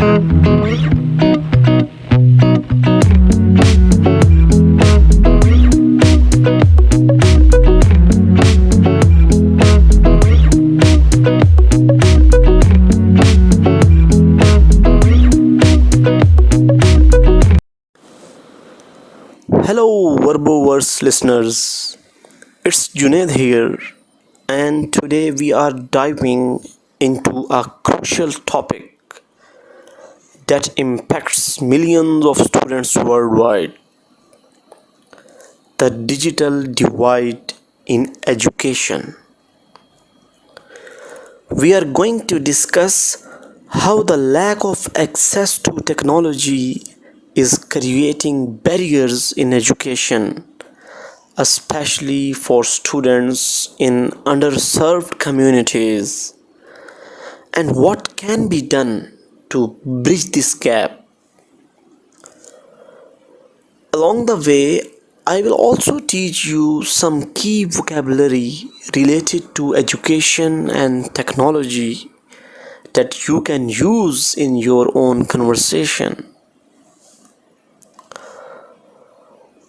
Hello, Verboverse listeners. It's Junaid here, and today we are diving into a crucial topic that impacts millions of students worldwide: the digital divide in education. We are going to discuss how the lack of access to technology is creating barriers in education, especially for students in underserved communities, and what can be done to bridge this gap. Along the way, I will also teach you some key vocabulary related to education and technology that you can use in your own conversation.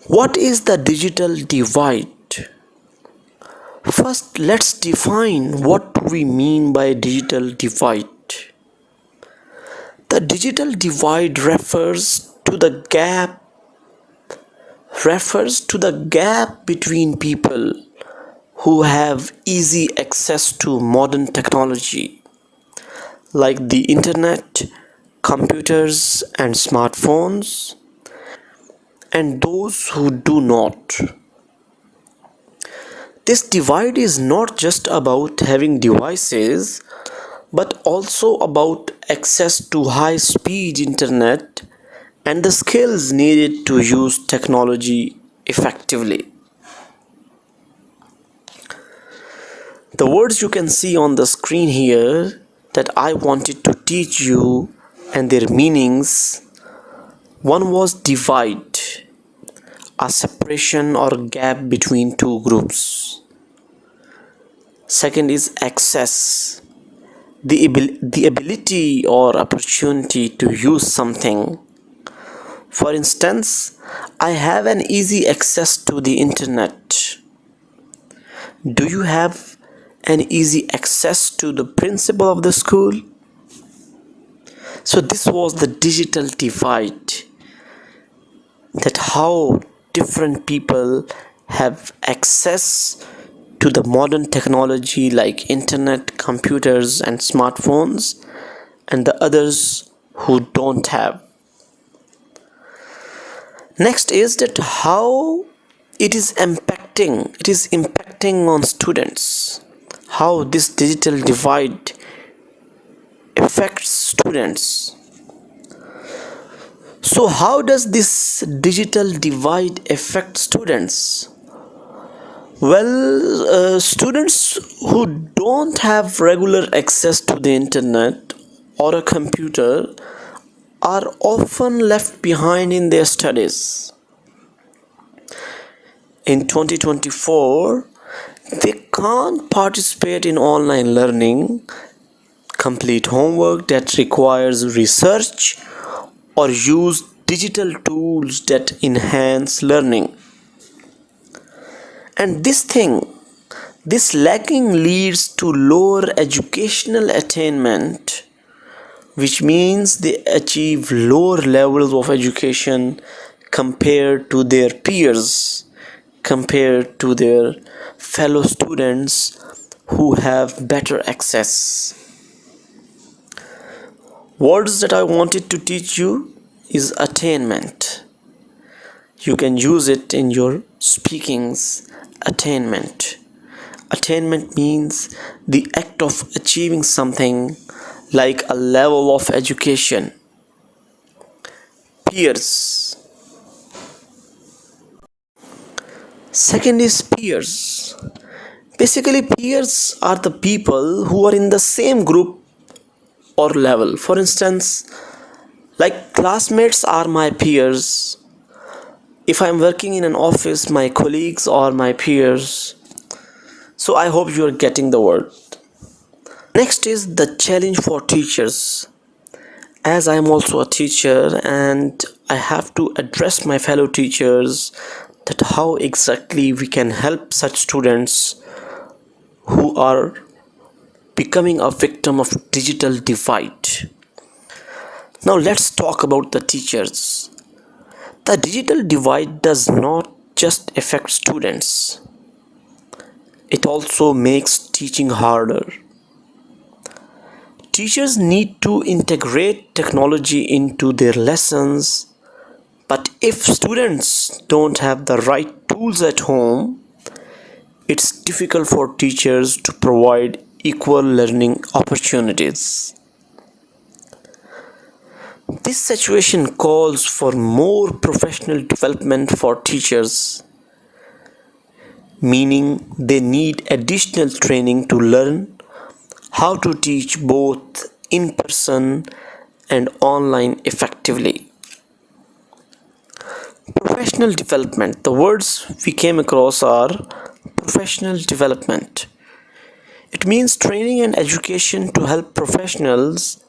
What is the digital divide? First, let's define what we mean by digital divide. The digital divide refers to the gap between people who have easy access to modern technology like the internet, computers and smartphones, and those who do not. This divide is not just about having devices, but also about access to high speed internet and the skills needed to use technology effectively. The words you can see on the screen here that I wanted to teach you and their meanings: one was divide, a separation or gap between two groups. Second is access, the ability or opportunity to use something. For instance, I have an easy access to the internet. Do you have an easy access to the principal of the school? So this was the digital divide, that how different people have access to the modern technology like internet, computers and smartphones, and the others who don't have. Next is that how it is impacting on students, how this digital divide affects students. So how does this digital divide affect students? Well, students who don't have regular access to the internet or a computer are often left behind in their studies. In 2024, they can't participate in online learning, complete homework that requires research, or use digital tools that enhance learning. And this lacking leads to lower educational attainment, which means they achieve lower levels of education compared to their peers, compared to their fellow students who have better access. Words that I wanted to teach you is attainment. You can use it in your speakings. Attainment. Attainment means the act of achieving something like a level of education. Peers. Second is peers. Basically, peers are the people who are in the same group or level. For instance, like classmates are my peers. If I'm working in an office, my colleagues are my peers. So I hope you are getting the word. Next is the challenge for teachers. as I am also a teacher and I have to address my fellow teachers that how exactly we can help such students who are becoming a victim of digital divide. Now let's talk about the teachers. The digital divide does not just affect students, it also makes teaching harder. Teachers need to integrate technology into their lessons, but if students don't have the right tools at home, it's difficult for teachers to provide equal learning opportunities. This situation calls for more professional development for teachers, meaning they need additional training to learn how to teach both in person and online effectively. Professional development. The words we came across are professional development. It means training and education to help professionals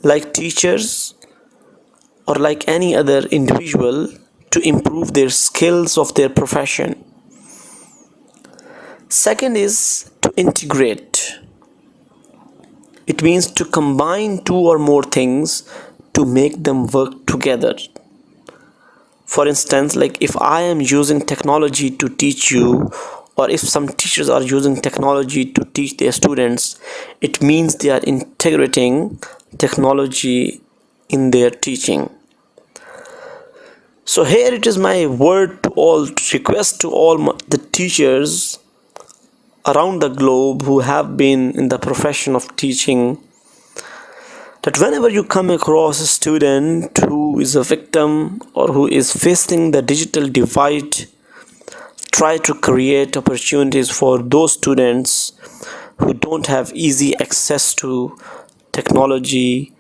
like teachers or like any other individual to improve their skills of their profession. Second is to integrate. It means to combine two or more things to make them work together. For instance, like if I am using technology to teach you, or if some teachers are using technology to teach their students, it means they are integrating technology in their teaching. So here it is my word to all, request to all the teachers around the globe who have been in the profession of teaching, that whenever you come across a student who is a victim or who is facing the digital divide, try to create opportunities for those students who don't have easy access to technology,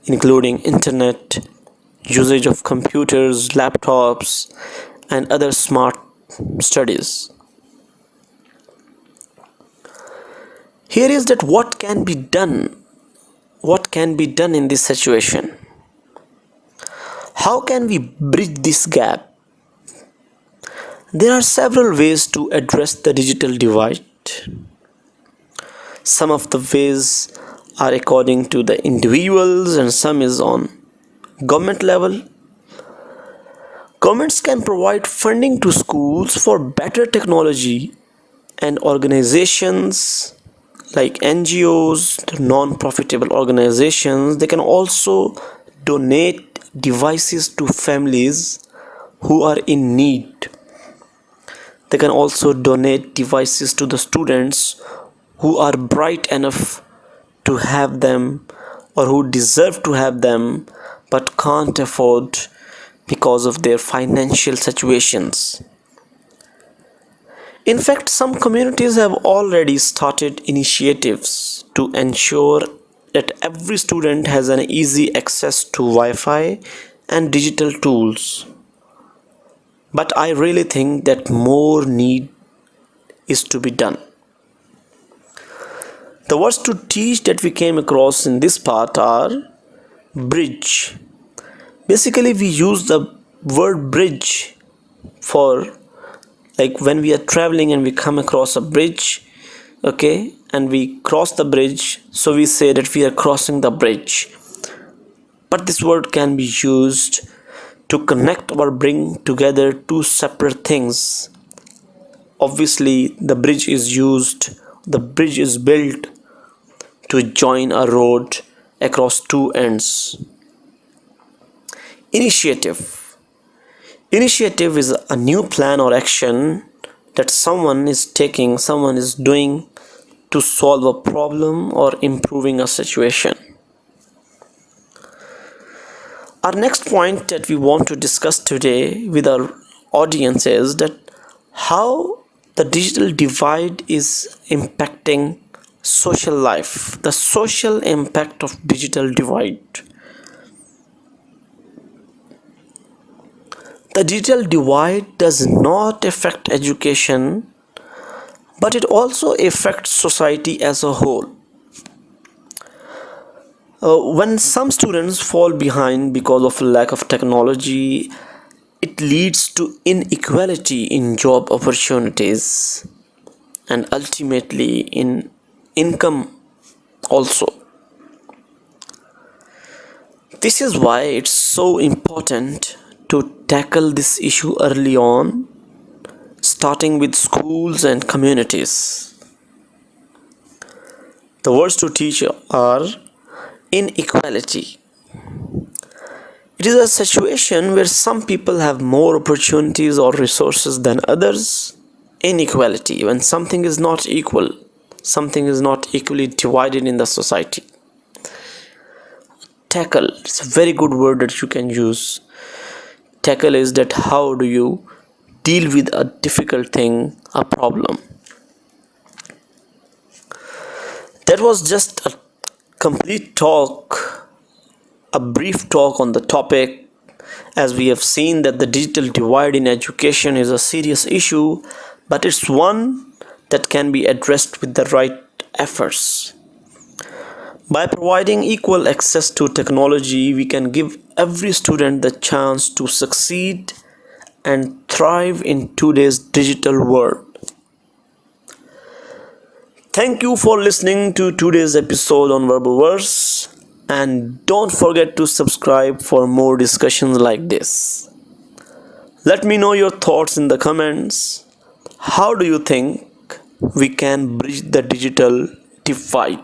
including internet, usage of computers, laptops, and other smart studies. Here is that what can be done. What can be done in this situation? How can we bridge this gap? There are several ways to address the digital divide. Some of the ways are according to the individuals and some is on government level. Governments can provide funding to schools for better technology, and organizations like NGOs, non-profitable organizations, they can also donate devices to families who are in need. They can also donate devices to the students who are bright enough to have them or who deserve to have them but can't afford because of their financial situations. In fact, some communities have already started initiatives to ensure that every student has an easy access to Wi-Fi and digital tools. But I really think that more need is to be done. The words to teach that we came across in this part are bridge. Basically, we use the word bridge for like when we are traveling and we come across a bridge, okay, and we cross the bridge, so we say that we are crossing the bridge. But this word can be used to connect or bring together two separate things. Obviously the bridge is built to join a road across two ends. Initiative is a new plan or action that someone is taking, someone is doing to solve a problem or improving a situation. Our next point that we want to discuss today with our audience is that how the digital divide is impacting social life, the social impact of digital divide. The digital divide does not affect education, but it also affects society as a whole. When some students fall behind because of lack of technology, it leads to inequality in job opportunities and ultimately in income also. This is why it's so important to tackle this issue early on, starting with schools and communities. The words to teach are inequality. It is a situation where some people have more opportunities or resources than others. Inequality, when something is not equal, something is not equally divided in the society. Tackle, it's a very good word that you can use. Tackle is that how do you deal with a difficult thing, a problem. That was just a complete talk, a brief talk on the topic, as we have seen that the digital divide in education is a serious issue, but it's one that can be addressed with the right efforts. By providing equal access to technology, we can give every student the chance to succeed and thrive in today's digital world. Thank you for listening to today's episode on Verbal Verse, and don't forget to subscribe for more discussions like this. Let me know your thoughts in the comments. How do you think we can bridge the digital divide?